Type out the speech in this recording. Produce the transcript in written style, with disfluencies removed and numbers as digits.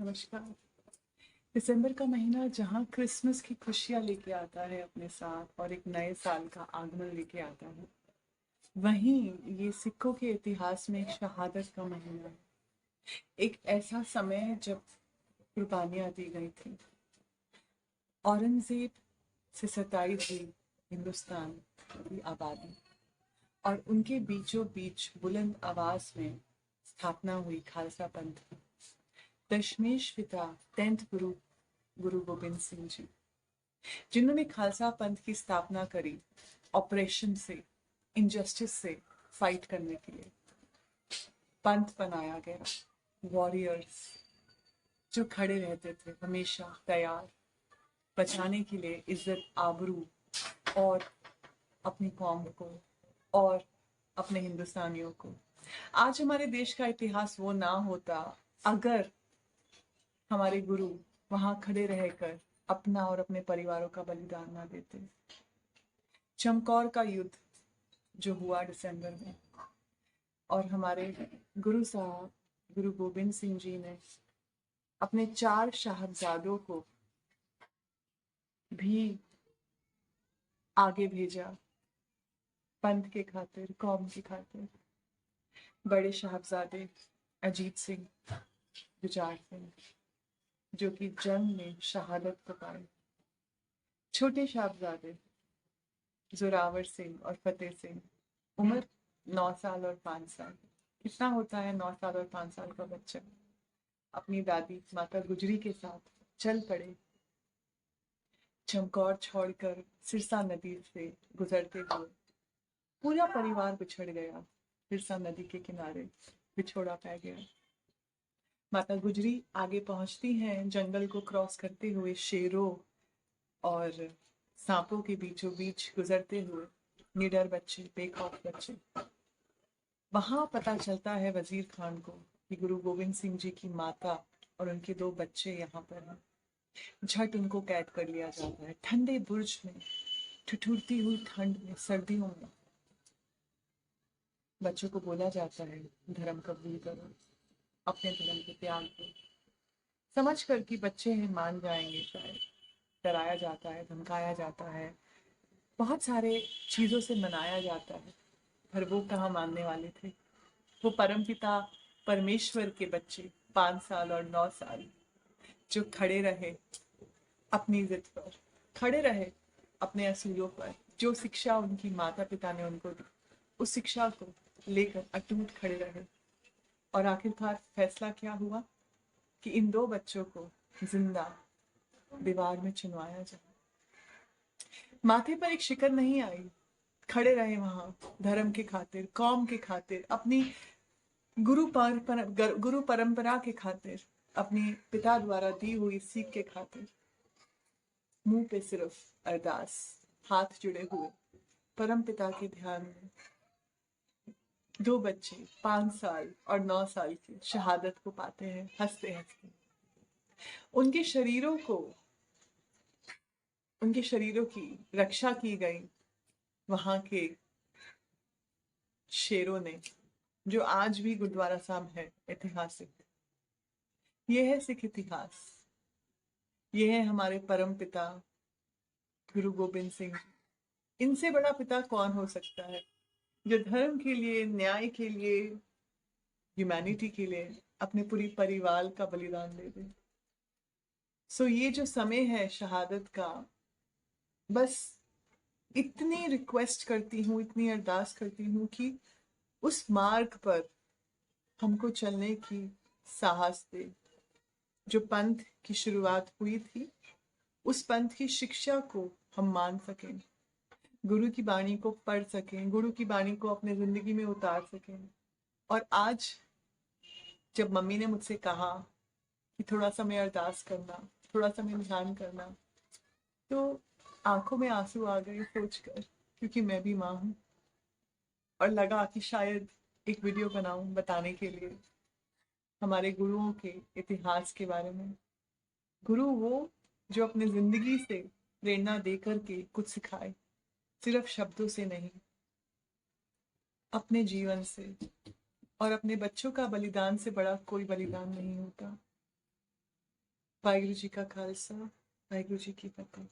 नमस्कार। दिसंबर का महीना जहाँ क्रिसमस की खुशियाँ लेके आता है अपने साथ और एक नए साल का आगमन लेके आता है, वहीं ये सिखों के इतिहास में एक शहादत का महीना है। एक ऐसा समय है जब कुर्बानियाँ दी गई थी। औरंगजेब से सताई थी हिंदुस्तान की आबादी और उनके बीचों बीच बुलंद आवाज में स्थापना हुई खालसा पंथ की। दशमेश पिता 10th गुरु गुरु गोबिंद सिंह जी, जिन्होंने खालसा पंथ की स्थापना करी ऑपरेशन से, इनजस्टिस से फाइट करने के लिए। पंथ बनाया गया, वॉरियर्स जो खड़े रहते थे हमेशा तैयार बचाने के लिए इज्जत आबरू और अपनी कौम को और अपने हिंदुस्तानियों को। आज हमारे देश का इतिहास वो ना होता अगर हमारे गुरु वहां खड़े रहकर अपना और अपने परिवारों का बलिदान ना देते। चमकौर का युद्ध जो हुआ दिसंबर में, और हमारे गुरु साहब गुरु गोबिंद सिंह जी ने अपने 4 साहबजादों को भी आगे भेजा पंथ के खातिर, कौम की खातिर। बड़े साहबजादे अजीत सिंह, जुझार सिंह, जो कि जंग में शहादत को पाए। छोटे साहबजादे जोरावर सिंह और फतेह सिंह, उम्र 9 साल और 5 साल। कितना होता है 9 साल और 5 साल का बच्चा? अपनी दादी माता गुजरी के साथ चल पड़े चमकौर छोड़कर सिरसा नदी से गुजरते हुए। पूरा परिवार बिछड़ गया सिरसा नदी के किनारे, बिछोड़ा पै गया। माता गुजरी आगे पहुंचती हैं जंगल को क्रॉस करते हुए, शेरों और सांपों के बीचों बीच गुजरते हुए। निडर बच्चे, बेखौफ बच्चे। वहां पता चलता है वजीर खान को कि गुरु गोविंद सिंह जी की माता और उनके 2 बच्चे यहाँ पर हैं। झट उनको कैद कर लिया जाता है ठंडे बुर्ज में, ठिठुरती हुई ठंड में, सर्दियों में। बच्चों को बोला जाता है धर्म कबूल करो, अपने धर्म के त्याग दो, समझ कर कि बच्चे हैं मान जाएंगे शायद। डराया जाता है, धमकाया जाता है, बहुत सारे चीजों से मनाया जाता है, पर वो कहाँ मानने वाले थे। वो परमपिता परमेश्वर के बच्चे 5 साल और 9 साल जो खड़े रहे अपनी जिद पर, खड़े रहे अपने असूलों पर। जो शिक्षा उनकी माता पिता ने उनको दी, उस शिक्षा को लेकर अटूट खड़े रहे। और आखिरकार फैसला क्या हुआ कि इन 2 बच्चों को जिंदा दीवार में चुनवाया जाए। माथे पर एक शिकन नहीं आई, खड़े रहे वहां धर्म के खातिर, कौम के खातिर, अपनी गुरु परंपरा के खातिर, अपने पिता द्वारा दी हुई सीख के खातिर। मुंह पे सिर्फ अरदास, हाथ जुड़े हुए परम पिता के ध्यान में 2 बच्चे 5 साल और 9 साल की शहादत को पाते हैं हंसते हंसते। उनके शरीरों को, उनके शरीरों की रक्षा की गई वहां के शेरों ने, जो आज भी गुरुद्वारा साहब है ऐतिहासिक। ये है सिख इतिहास, ये है हमारे परम पिता गुरु गोबिंद सिंह। इनसे बड़ा पिता कौन हो सकता है जो धर्म के लिए, न्याय के लिए, ह्यूमैनिटी के लिए अपने पूरी परिवार का बलिदान दे दे। सो ये जो समय है शहादत का, बस इतनी रिक्वेस्ट करती हूँ, इतनी अरदास करती हूँ कि उस मार्ग पर हमको चलने की साहस दे। जो पंथ की शुरुआत हुई थी, उस पंथ की शिक्षा को हम मान सकें, गुरु की बाणी को पढ़ सकें, गुरु की बाणी को अपने जिंदगी में उतार सकें। और आज जब मम्मी ने मुझसे कहा कि थोड़ा समय अरदास करना, थोड़ा समय ध्यान करना, तो आंखों में आंसू आ गए सोचकर, क्योंकि मैं भी माँ हूँ। और लगा कि शायद एक वीडियो बनाऊं बताने के लिए हमारे गुरुओं के इतिहास के बारे में। गुरु वो जो अपने जिंदगी से प्रेरणा देकर के कुछ सिखाए, सिर्फ शब्दों से नहीं, अपने जीवन से। और अपने बच्चों का बलिदान से बड़ा कोई बलिदान नहीं होता। वाहिगुरु जी का खालसा, वाहिगुरु जी की फतेह।